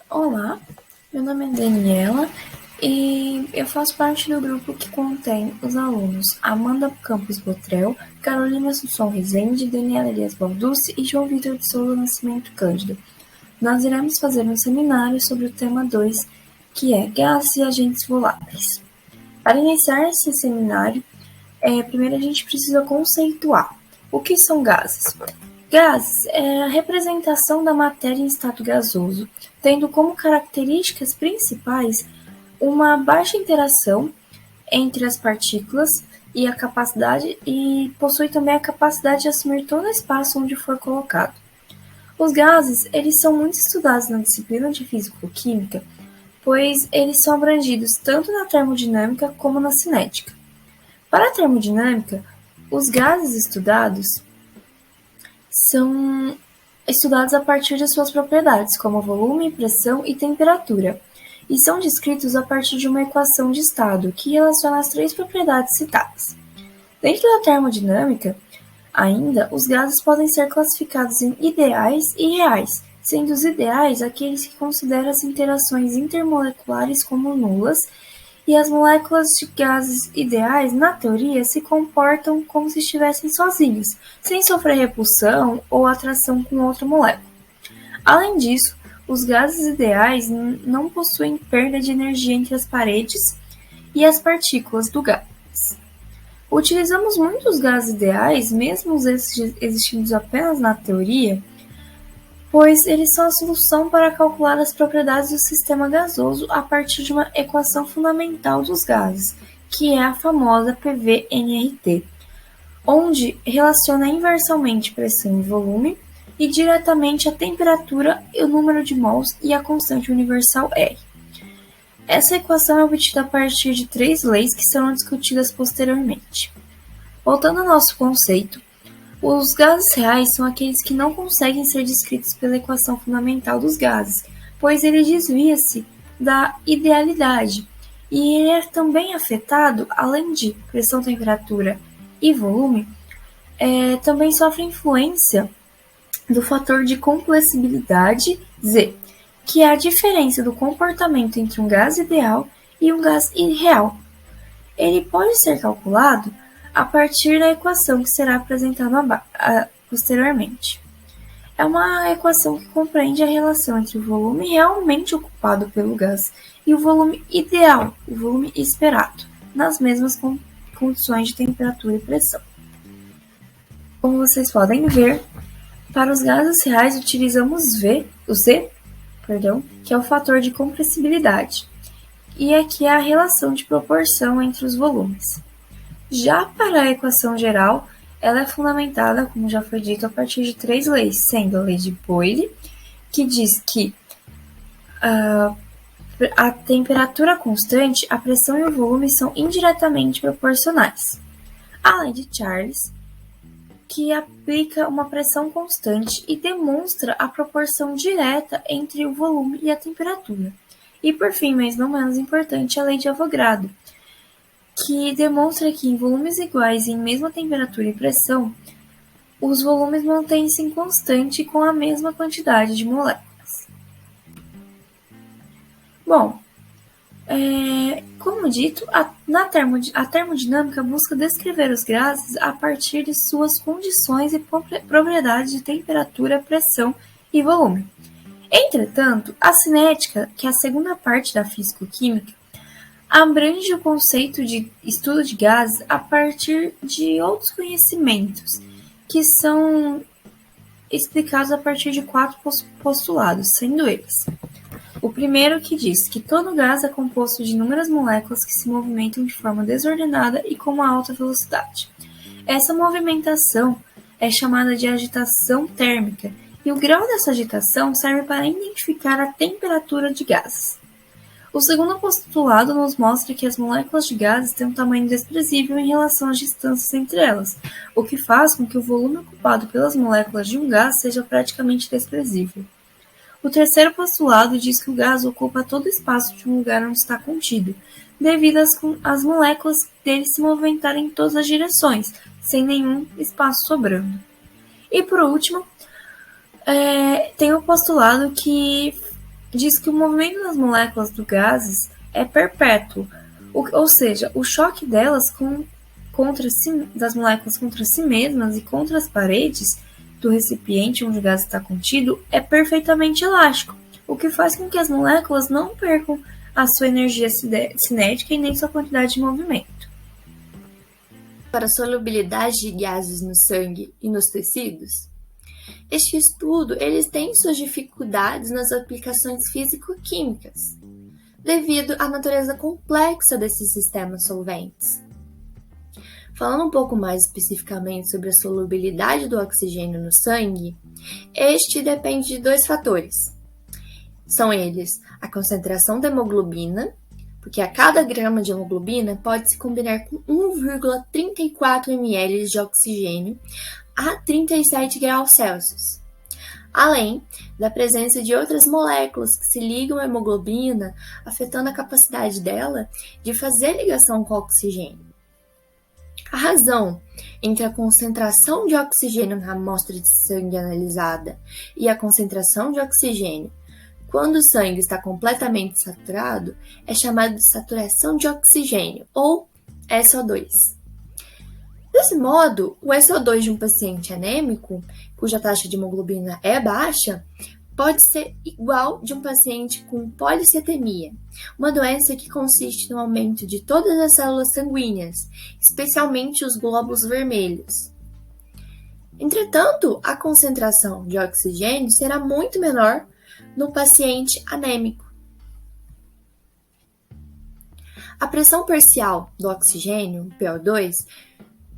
Olá, meu nome é Daniela e eu faço parte do grupo que contém os alunos Amanda Campos Botrel, Carolina Assunção Rezende, Daniela Elias Balducci e João Vitor de Souza Nascimento Cândido. Nós iremos fazer um seminário sobre o tema 2, que é gases e agentes voláteis. Para iniciar esse seminário, primeiro a gente precisa conceituar o que são gases. Gases é a representação da matéria em estado gasoso, tendo como características principais uma baixa interação entre as partículas e possui também a capacidade de assumir todo o espaço onde for colocado. Os gases, eles são muito estudados na disciplina de físico-química, pois eles são abrangidos tanto na termodinâmica como na cinética. Para a termodinâmica, os gases estudados são estudados a partir de suas propriedades, como volume, pressão e temperatura, e são descritos a partir de uma equação de estado que relaciona as três propriedades citadas. Dentro da termodinâmica, ainda, os gases podem ser classificados em ideais e reais, sendo os ideais aqueles que consideram as interações intermoleculares como nulas, e as moléculas de gases ideais, na teoria, se comportam como se estivessem sozinhas, sem sofrer repulsão ou atração com outra molécula. Além disso, os gases ideais não possuem perda de energia entre as paredes e as partículas do gás. Utilizamos muitos gases ideais, mesmo os existindo apenas na teoria, pois eles são a solução para calcular as propriedades do sistema gasoso a partir de uma equação fundamental dos gases, que é a famosa PV-nRT, onde relaciona inversamente pressão e volume e diretamente a temperatura, o número de mols e a constante universal R. Essa equação é obtida a partir de três leis que serão discutidas posteriormente. Voltando ao nosso conceito, os gases reais são aqueles que não conseguem ser descritos pela equação fundamental dos gases, pois ele desvia-se da idealidade, e ele é também afetado, além de pressão, temperatura e volume, também sofre influência do fator de compressibilidade Z, que é a diferença do comportamento entre um gás ideal e um gás irreal. Ele pode ser calculado a partir da equação que será apresentada posteriormente. É uma equação que compreende a relação entre o volume realmente ocupado pelo gás e o volume ideal, o volume esperado, nas mesmas condições de temperatura e pressão. Como vocês podem ver, para os gases reais utilizamos o Z, que é o fator de compressibilidade, e aqui é a relação de proporção entre os volumes. Já para a equação geral, ela é fundamentada, como já foi dito, a partir de três leis, sendo a lei de Boyle, que diz que a temperatura constante, a pressão e o volume são indiretamente proporcionais. A lei de Charles, que aplica uma pressão constante e demonstra a proporção direta entre o volume e a temperatura. E por fim, mas não menos importante, a lei de Avogadro, que demonstra que em volumes iguais e em mesma temperatura e pressão, os volumes mantêm-se constante com a mesma quantidade de moléculas. Bom, como dito, a termodinâmica busca descrever os gases a partir de suas condições e propriedades de temperatura, pressão e volume. Entretanto, a cinética, que é a segunda parte da físico-química, abrange o conceito de estudo de gases a partir de outros conhecimentos, que são explicados a partir de quatro postulados, sendo eles: o primeiro, que diz que todo gás é composto de inúmeras moléculas que se movimentam de forma desordenada e com uma alta velocidade. Essa movimentação é chamada de agitação térmica, e o grau dessa agitação serve para identificar a temperatura de gases. O segundo postulado nos mostra que as moléculas de gases têm um tamanho desprezível em relação às distâncias entre elas, o que faz com que o volume ocupado pelas moléculas de um gás seja praticamente desprezível. O terceiro postulado diz que o gás ocupa todo o espaço de um lugar onde está contido, devido às moléculas dele se movimentarem em todas as direções, sem nenhum espaço sobrando. E por último, tem o postulado que diz que o movimento das moléculas do gases é perpétuo, ou seja, o choque delas das moléculas contra si mesmas e contra as paredes do recipiente onde o gás está contido é perfeitamente elástico, o que faz com que as moléculas não percam a sua energia cinética e nem sua quantidade de movimento. Para a solubilidade de gases no sangue e nos tecidos, este estudo tem suas dificuldades nas aplicações físico-químicas, devido à natureza complexa desses sistemas solventes. Falando um pouco mais especificamente sobre a solubilidade do oxigênio no sangue, este depende de 2 fatores. São eles a concentração da hemoglobina, porque a cada grama de hemoglobina pode se combinar com 1,34 ml de oxigênio a 37 graus Celsius. Além da presença de outras moléculas que se ligam à hemoglobina, afetando a capacidade dela de fazer ligação com o oxigênio. A razão entre a concentração de oxigênio na amostra de sangue analisada e a concentração de oxigênio quando o sangue está completamente saturado é chamada de saturação de oxigênio, ou SO2. Desse modo, o SO2 de um paciente anêmico, cuja taxa de hemoglobina é baixa, pode ser igual de um paciente com policetemia, uma doença que consiste no aumento de todas as células sanguíneas, especialmente os glóbulos vermelhos. Entretanto, a concentração de oxigênio será muito menor no paciente anêmico. A pressão parcial do oxigênio, PO2,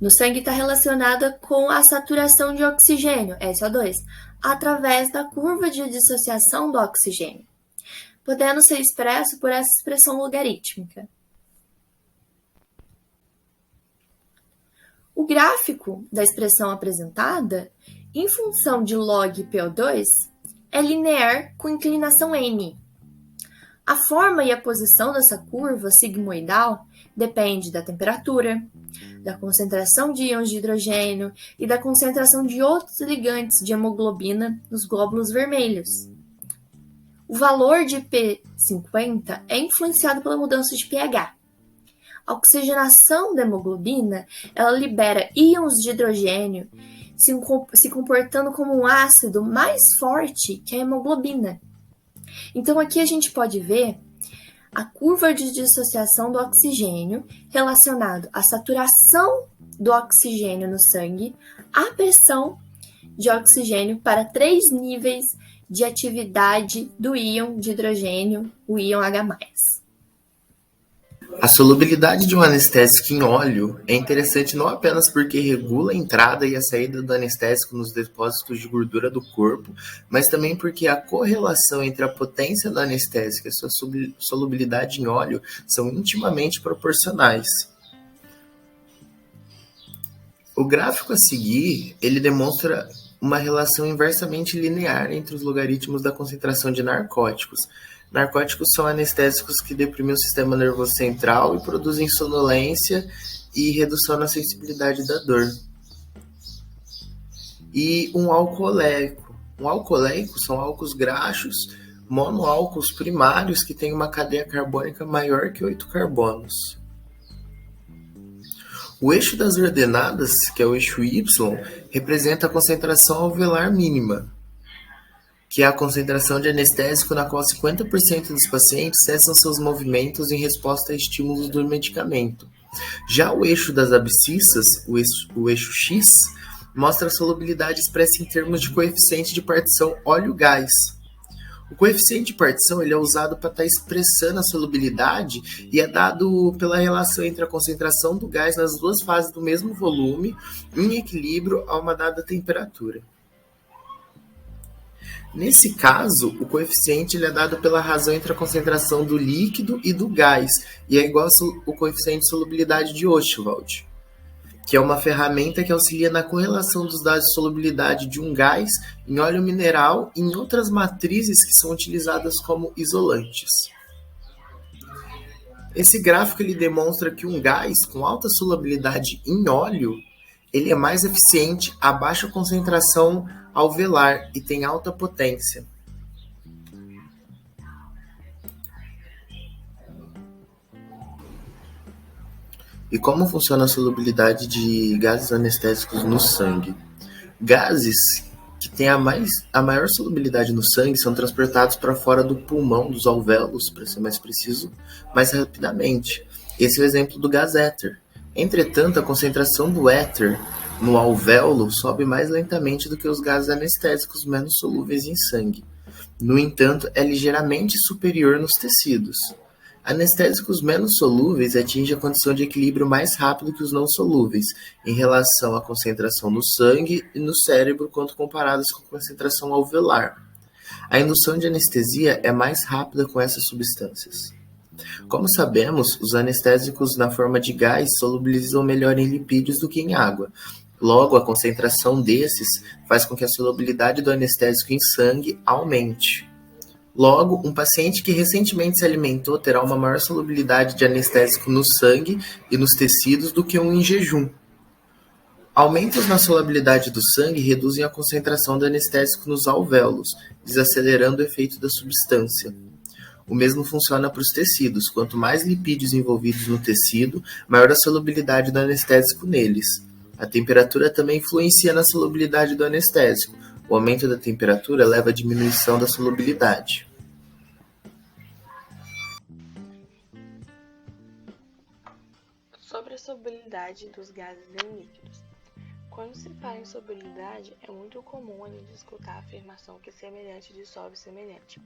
no sangue está relacionada com a saturação de oxigênio, SO2, através da curva de dissociação do oxigênio, podendo ser expresso por essa expressão logarítmica. O gráfico da expressão apresentada, em função de log PO2, é linear com inclinação n. A forma e a posição dessa curva sigmoidal depende da temperatura, da concentração de íons de hidrogênio e da concentração de outros ligantes de hemoglobina nos glóbulos vermelhos. O valor de P50 é influenciado pela mudança de pH. A oxigenação da hemoglobina, ela libera íons de hidrogênio, se comportando como um ácido mais forte que a hemoglobina. Então, aqui a gente pode ver a curva de dissociação do oxigênio relacionado à saturação do oxigênio no sangue, à pressão de oxigênio para 3 níveis de atividade do íon de hidrogênio, o íon H+. A solubilidade de um anestésico em óleo é interessante não apenas porque regula a entrada e a saída do anestésico nos depósitos de gordura do corpo, mas também porque a correlação entre a potência do anestésico e a sua solubilidade em óleo são intimamente proporcionais. O gráfico a seguir, ele demonstra uma relação inversamente linear entre os logaritmos da concentração de narcóticos. Narcóticos são anestésicos que deprimem o sistema nervoso central e produzem sonolência e redução na sensibilidade da dor. E um alcooleico. Um alcooleico são álcools graxos, monoálcools primários que têm uma cadeia carbônica maior que 8 carbonos. O eixo das ordenadas, que é o eixo Y, representa a concentração alveolar mínima, que é a concentração de anestésico na qual 50% dos pacientes cessam seus movimentos em resposta a estímulos do medicamento. Já o eixo das abscissas, o eixo X, mostra a solubilidade expressa em termos de coeficiente de partição óleo-gás. O coeficiente de partição ele é usado para estar expressando a solubilidade e é dado pela relação entre a concentração do gás nas duas fases do mesmo volume em equilíbrio a uma dada temperatura. Nesse caso, o coeficiente ele é dado pela razão entre a concentração do líquido e do gás, e é igual ao coeficiente de solubilidade de Ostwald, que é uma ferramenta que auxilia na correlação dos dados de solubilidade de um gás em óleo mineral e em outras matrizes que são utilizadas como isolantes. Esse gráfico ele demonstra que um gás com alta solubilidade em óleo ele é mais eficiente a baixa concentração alveolar e tem alta potência. E como funciona a solubilidade de gases anestésicos no sangue? Gases que têm a maior solubilidade no sangue são transportados para fora do pulmão, dos alvéolos, para ser mais preciso, mais rapidamente. Esse é o exemplo do gás éter. Entretanto, a concentração do éter no alvéolo sobe mais lentamente do que os gases anestésicos menos solúveis em sangue. No entanto, é ligeiramente superior nos tecidos. Anestésicos menos solúveis atingem a condição de equilíbrio mais rápido que os não solúveis, em relação à concentração no sangue e no cérebro quando comparados com a concentração alveolar. A indução de anestesia é mais rápida com essas substâncias. Como sabemos, os anestésicos na forma de gás solubilizam melhor em lipídios do que em água. Logo, a concentração desses faz com que a solubilidade do anestésico em sangue aumente. Logo, um paciente que recentemente se alimentou terá uma maior solubilidade de anestésico no sangue e nos tecidos do que um em jejum. Aumentos na solubilidade do sangue reduzem a concentração do anestésico nos alvéolos, desacelerando o efeito da substância. O mesmo funciona para os tecidos. Quanto mais lipídios envolvidos no tecido, maior a solubilidade do anestésico neles. A temperatura também influencia na solubilidade do anestésico. O aumento da temperatura leva à diminuição da solubilidade. Sobre a solubilidade dos gases em líquidos. Quando se fala em solubilidade, é muito comum a gente escutar a afirmação que semelhante dissolve semelhante,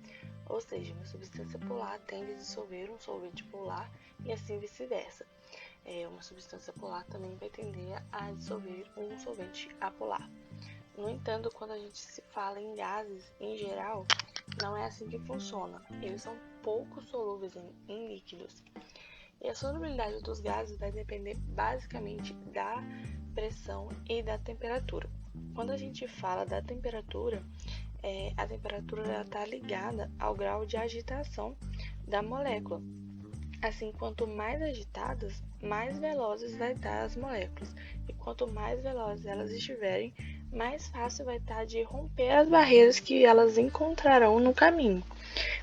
ou seja, uma substância polar tende a dissolver um solvente polar e assim vice-versa. Uma substância polar também vai tender a dissolver um solvente apolar. No entanto, quando a gente se fala em gases em geral, não é assim que funciona. Eles são pouco solúveis em líquidos. E a solubilidade dos gases vai depender basicamente da pressão e da temperatura. Quando a gente fala da temperatura, a temperatura está ligada ao grau de agitação da molécula. Assim, quanto mais agitadas, mais velozes vai estar as moléculas. E quanto mais velozes elas estiverem, mais fácil vai estar de romper as barreiras que elas encontrarão no caminho.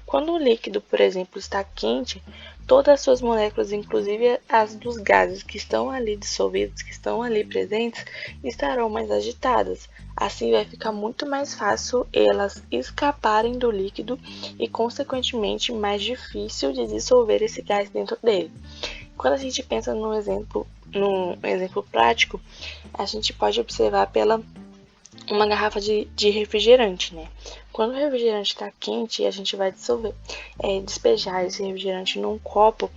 Quando o líquido, por exemplo, está quente, todas as suas moléculas, inclusive as dos gases que estão ali dissolvidos, que estão ali presentes, estarão mais agitadas. Assim vai ficar muito mais fácil elas escaparem do líquido e, consequentemente, mais difícil de dissolver esse gás dentro dele. Quando a gente pensa num exemplo prático, a gente pode observar pela uma garrafa de refrigerante, né? Quando o refrigerante está quente e a gente vai despejar esse refrigerante num copo,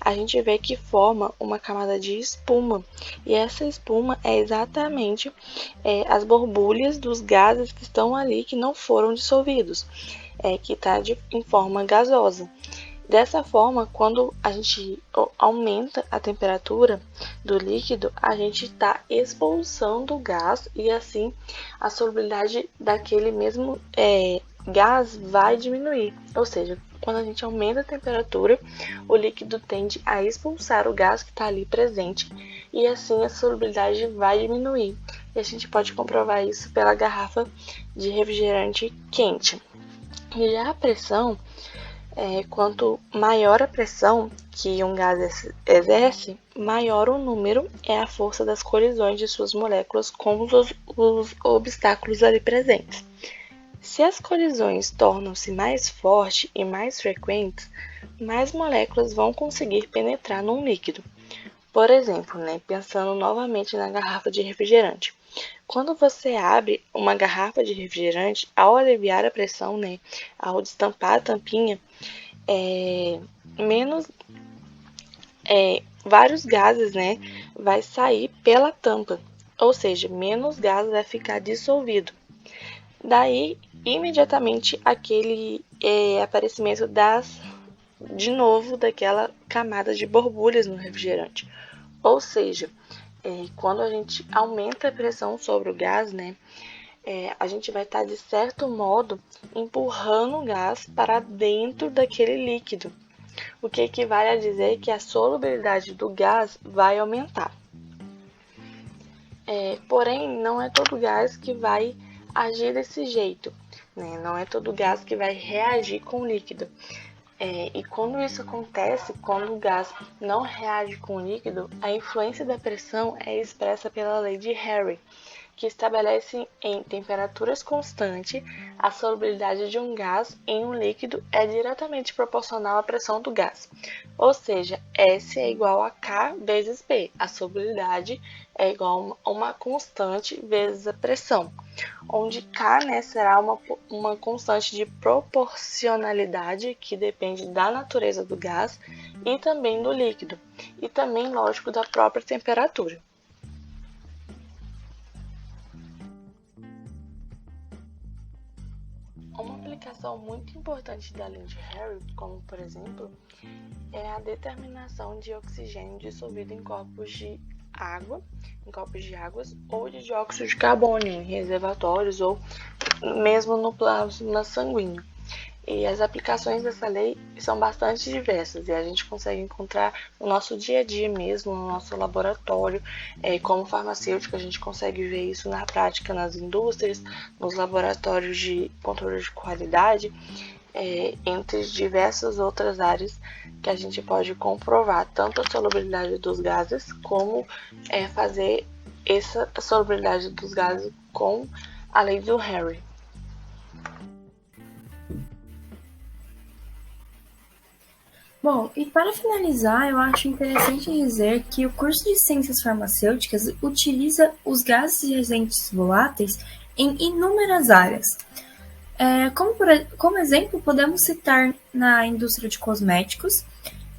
a gente vê que forma uma camada de espuma. E essa espuma é exatamente as borbulhas dos gases que estão ali, que não foram dissolvidos, que está em forma gasosa. Dessa forma, quando a gente aumenta a temperatura do líquido, a gente está expulsando o gás e assim a solubilidade daquele mesmo gás vai diminuir. Ou seja, quando a gente aumenta a temperatura, o líquido tende a expulsar o gás que está ali presente e assim a solubilidade vai diminuir. E a gente pode comprovar isso pela garrafa de refrigerante quente. E já a pressão, quanto maior a pressão que um gás exerce, maior o número é a força das colisões de suas moléculas com os obstáculos ali presentes. Se as colisões tornam-se mais fortes e mais frequentes, mais moléculas vão conseguir penetrar num líquido. Por exemplo, pensando novamente na garrafa de refrigerante. Quando você abre uma garrafa de refrigerante, ao aliviar a pressão, ao destampar a tampinha, vários gases, vai sair pela tampa, ou seja, menos gás vai ficar dissolvido. Daí, imediatamente, aquele aparecimento de novo daquela camada de borbulhas no refrigerante. Ou seja, quando a gente aumenta a pressão sobre o gás, a gente vai estar, de certo modo, empurrando o gás para dentro daquele líquido, o que equivale a dizer que a solubilidade do gás vai aumentar. Porém, não é todo gás que vai agir desse jeito, Não é todo gás que vai reagir com o líquido. E quando isso acontece, quando o gás não reage com o líquido, a influência da pressão é expressa pela lei de Henry, que estabelece em temperaturas constantes a solubilidade de um gás em um líquido é diretamente proporcional à pressão do gás. Ou seja, S é igual a K vezes P. A solubilidade é igual a uma constante vezes a pressão, onde K, será uma constante de proporcionalidade que depende da natureza do gás e também do líquido, e também, lógico, da própria temperatura. Uma aplicação muito importante da lei de Henry, como por exemplo, é a determinação de oxigênio dissolvido em copos de águas ou de dióxido de carbono em reservatórios ou mesmo no plasma sanguíneo. E as aplicações dessa lei são bastante diversas e a gente consegue encontrar no nosso dia a dia mesmo, no nosso laboratório. Como farmacêutico, a gente consegue ver isso na prática nas indústrias, nos laboratórios de controle de qualidade, entre diversas outras áreas que a gente pode comprovar tanto a solubilidade dos gases como fazer essa solubilidade dos gases com a lei do Henry. Bom, e para finalizar, eu acho interessante dizer que o curso de Ciências Farmacêuticas utiliza os gases e agentes voláteis em inúmeras áreas. Como exemplo, podemos citar na indústria de cosméticos,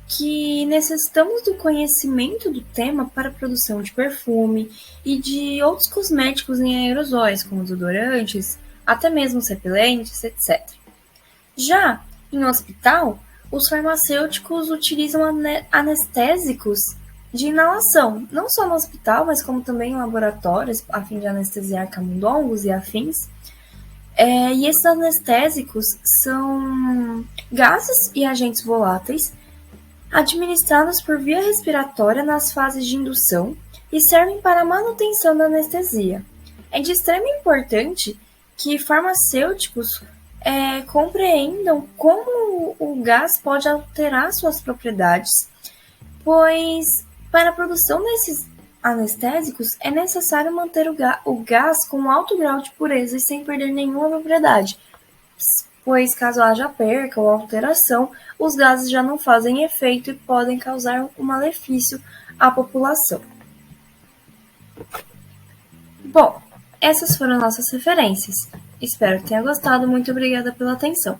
que necessitamos do conhecimento do tema para a produção de perfume e de outros cosméticos em aerosóis, como desodorantes, até mesmo repelentes, etc. Já em hospital, os farmacêuticos utilizam anestésicos de inalação, não só no hospital, mas como também em laboratórios, a fim de anestesiar camundongos e afins. E esses anestésicos são gases e agentes voláteis administrados por via respiratória nas fases de indução e servem para a manutenção da anestesia. É de extrema importância que farmacêuticos compreendam como o gás pode alterar suas propriedades, pois para a produção desses anestésicos é necessário manter o gás com alto grau de pureza e sem perder nenhuma propriedade, pois caso haja perca ou alteração, os gases já não fazem efeito e podem causar um malefício à população. Bom, essas foram nossas referências. Espero que tenha gostado. Muito obrigada pela atenção.